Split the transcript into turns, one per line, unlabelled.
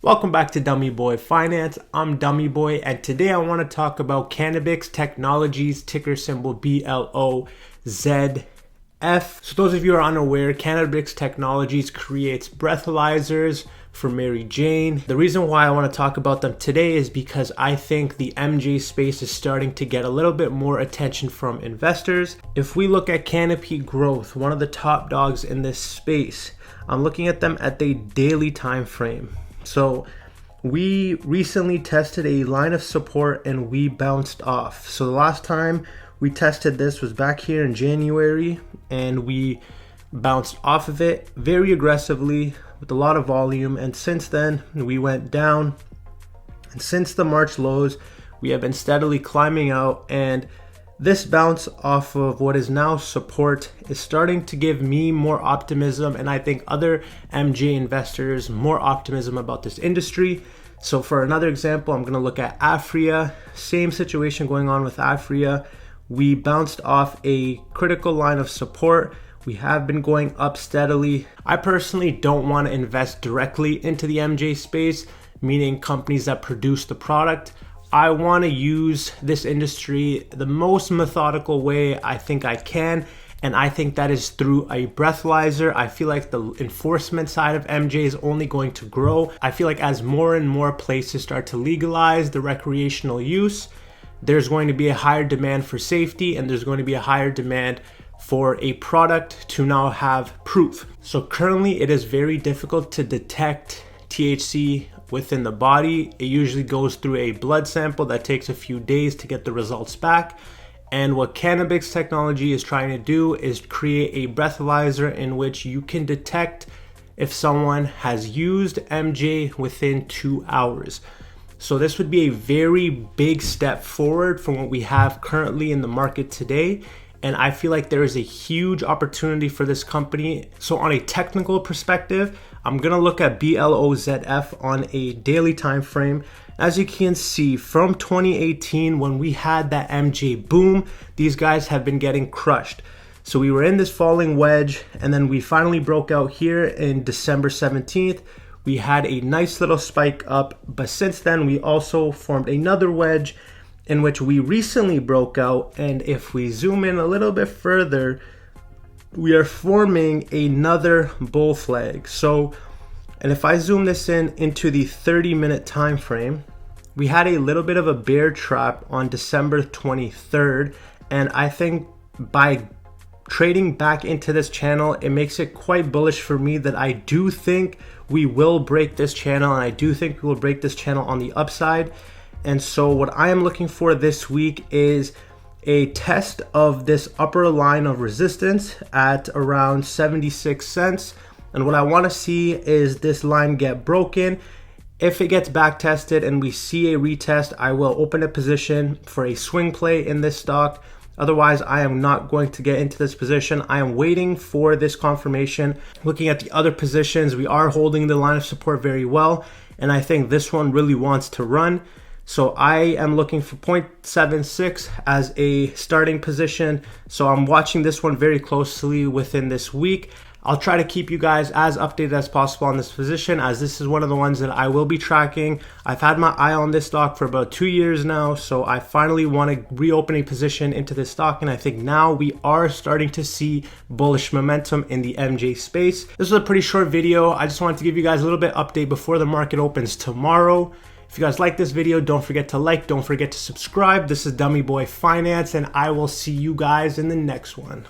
Welcome back to Dummy Boy Finance. I'm Dummy Boy, and today I want to talk about Cannabis Technologies, ticker symbol BLOZF. So those of you who are unaware, Cannabis Technologies creates breathalyzers for Mary Jane. The reason why I want to talk about them today is because I think the MJ space is starting to get a little bit more attention from investors. If we look at Canopy Growth, one of the top dogs in this space, I'm looking at them at the daily time frame. So we recently tested a line of support and we bounced off. So the last time we tested this was back here in January, and we bounced off of it very aggressively with a lot of volume, and since then we went down, and since the March lows we have been steadily climbing out, and this bounce off of what is now support is starting to give me more optimism, and I think other MJ investors more optimism about this industry. So for another example, I'm going to look at Afria. Same situation going on with Afria. We bounced off a critical line of support. We have been going up steadily. I personally don't want to invest directly into the MJ space, meaning companies that produce the product. I want to use this industry the most methodical way I think I can, and I think that is through a breathalyzer. I feel like the enforcement side of MJ is only going to grow. I feel like as more and more places start to legalize the recreational use, there's going to be a higher demand for safety, and there's going to be a higher demand for a product to now have proof. So currently it is very difficult to detect THC within the body. It usually goes through a blood sample that takes a few days to get the results back. And what Cannabis Technology is trying to do is create a breathalyzer in which you can detect if someone has used MJ within 2 hours. So this would be a very big step forward from what we have currently in the market today. And I feel like there is a huge opportunity for this company. So on a technical perspective, I'm gonna look at BLOZF on a daily time frame. As you can see, from 2018, when we had that MJ boom, these guys have been getting crushed. So we were in this falling wedge, and then we finally broke out here in December 17th. We had a nice little spike up, but since then we also formed another wedge in which we recently broke out. And if we zoom in a little bit further, we are forming another bull flag. So, and if I zoom this in into the 30-minute time frame, we had a little bit of a bear trap on December 23rd, and I think by trading back into this channel, it makes it quite bullish for me that I do think we will break this channel, and I do think we will break this channel on the upside. And so what I am looking for this week is a test of this upper line of resistance at around 76 cents. And what I want to see is this line get broken. If it gets back tested and we see a retest, I will open a position for a swing play in this stock. Otherwise, I am not going to get into this position. I am waiting for this confirmation. Looking at the other positions, we are holding the line of support very well, and I think this one really wants to run. So I am looking for 0.76 as a starting position. So I'm watching this one very closely within this week. I'll try to keep you guys as updated as possible on this position, as this is one of the ones that I will be tracking. I've had my eye on this stock for about 2 years now, so I finally want to reopen a position into this stock, and I think now we are starting to see bullish momentum in the MJ space. This was a pretty short video. I just wanted to give you guys a little bit update before the market opens tomorrow. If you guys like this video, don't forget to like, don't forget to subscribe. This is Dummy Boy Finance, and I will see you guys in the next one.